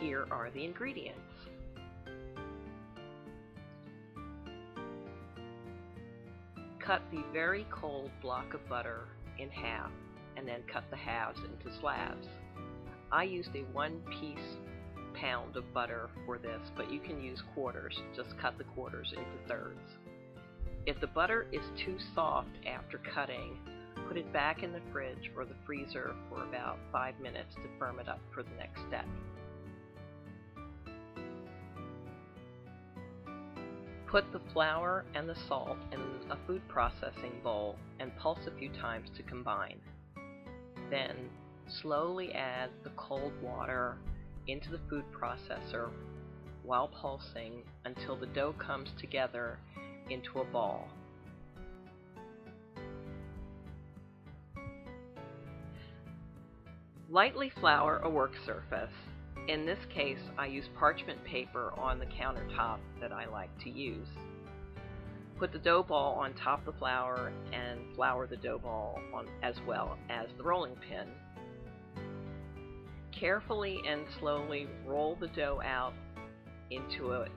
Here are the ingredients. Cut the very cold block of butter in half and then cut the halves into slabs. I used a 1-piece pound of butter for this, but you can use quarters. Just cut the quarters into thirds. If the butter is too soft after cutting, put it back in the fridge or the freezer for about 5 minutes to firm it up for the next step. Put the flour and the salt in a food processing bowl and pulse a few times to combine. Then slowly add the cold water into the food processor while pulsing until the dough comes together into a ball. Lightly flour a work surface. In this case, I use parchment paper on the countertop that I like to use. Put the dough ball on top of the flour and flour the dough ball on as well as the rolling pin. Carefully and slowly roll the dough out into a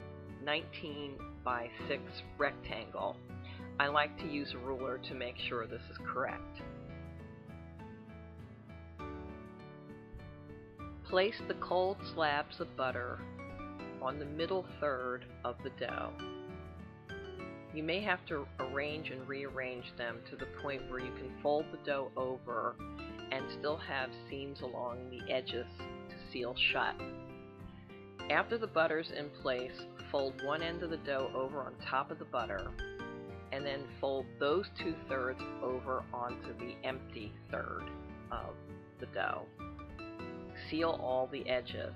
19 by 6 rectangle. I like to use a ruler to make sure this is correct. Place the cold slabs of butter on the middle third of the dough. You may have to arrange and rearrange them to the point where you can fold the dough over and still have seams along the edges to seal shut. After the butter's in place, fold one end of the dough over on top of the butter and then fold those 2/3 over onto the empty third of the dough. Seal all the edges.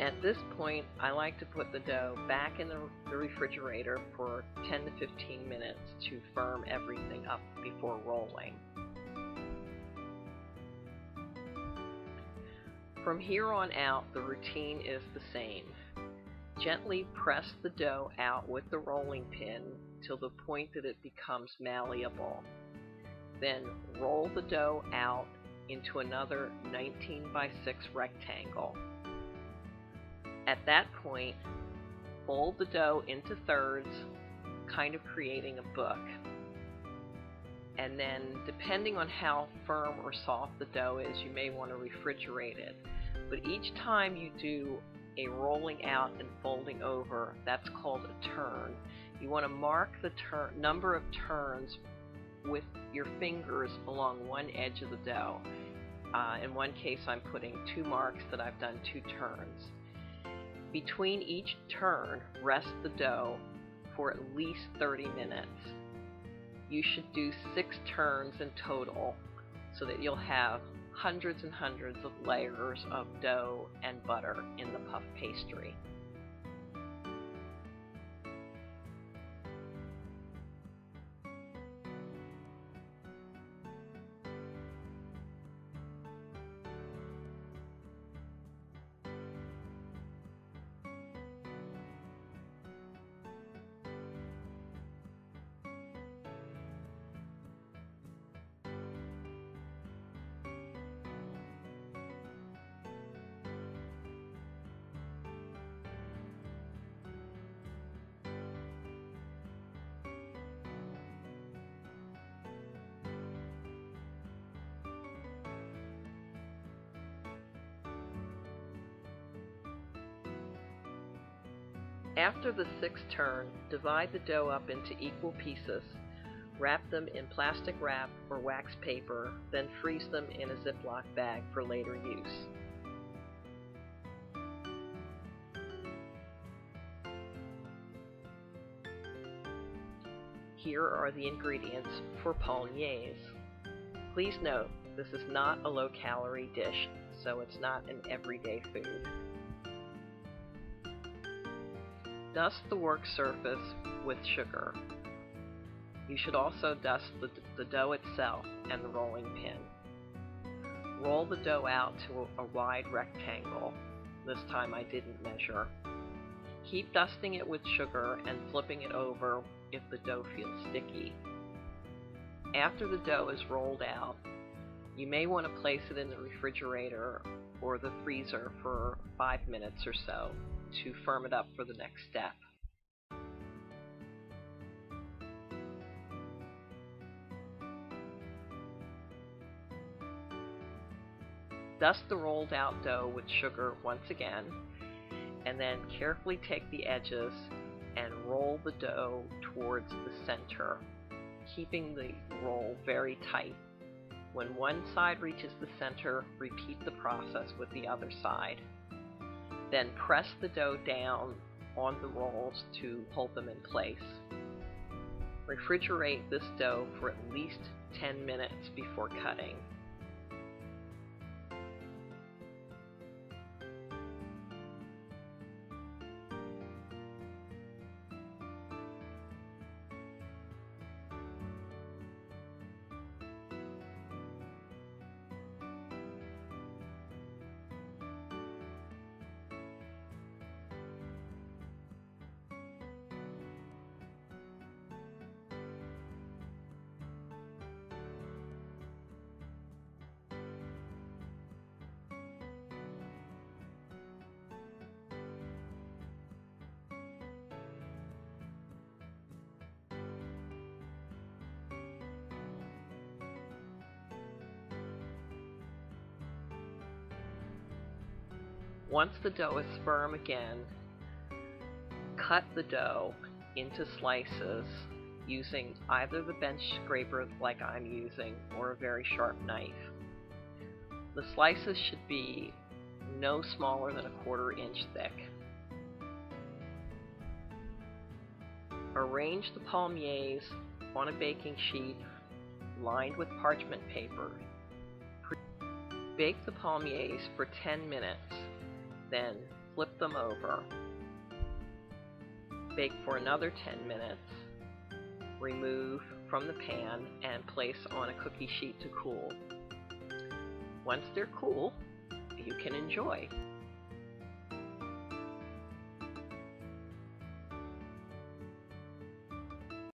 At this point, I like to put the dough back in the refrigerator for 10 to 15 minutes to firm everything up before rolling. From here on out, the routine is the same. Gently press the dough out with the rolling pin till the point that it becomes malleable. Then roll the dough out into another 19 by 6 rectangle. At that point, fold the dough into thirds, kind of creating a book. And then, depending on how firm or soft the dough is, you may want to refrigerate it. But each time you do a rolling out and folding over, that's called a turn. You want to mark the number of turns with your fingers along one edge of the dough. In one case, I'm putting 2 marks that I've done 2 turns. Between each turn, rest the dough for at least 30 minutes. You should do 6 turns in total so that you'll have hundreds and hundreds of layers of dough and butter in the puff pastry. After the 6th turn, divide the dough up into equal pieces, wrap them in plastic wrap or wax paper, then freeze them in a Ziploc bag for later use. Here are the ingredients for Palmiers. Please note, this is not a low-calorie dish, so it's not an everyday food. Dust the work surface with sugar. You should also dust the dough itself and the rolling pin. Roll the dough out to a wide rectangle. This time I didn't measure. Keep dusting it with sugar and flipping it over if the dough feels sticky. After the dough is rolled out, You may want to place it in the refrigerator or the freezer for 5 minutes or so to firm it up for the next step. Dust the rolled out dough with sugar once again, and then carefully take the edges and roll the dough towards the center, keeping the roll very tight. When one side reaches the center, repeat the process with the other side. Then press the dough down on the rolls to hold them in place. Refrigerate this dough for at least 10 minutes before cutting. Once the dough is firm again, cut the dough into slices using either the bench scraper like I'm using or a very sharp knife. The slices should be no smaller than 1/4 inch thick. Arrange the palmiers on a baking sheet lined with parchment paper. Bake the palmiers for 10 minutes. Then flip them over. Bake for another 10 minutes. Remove from the pan and place on a cookie sheet to cool. Once they're cool, you can enjoy.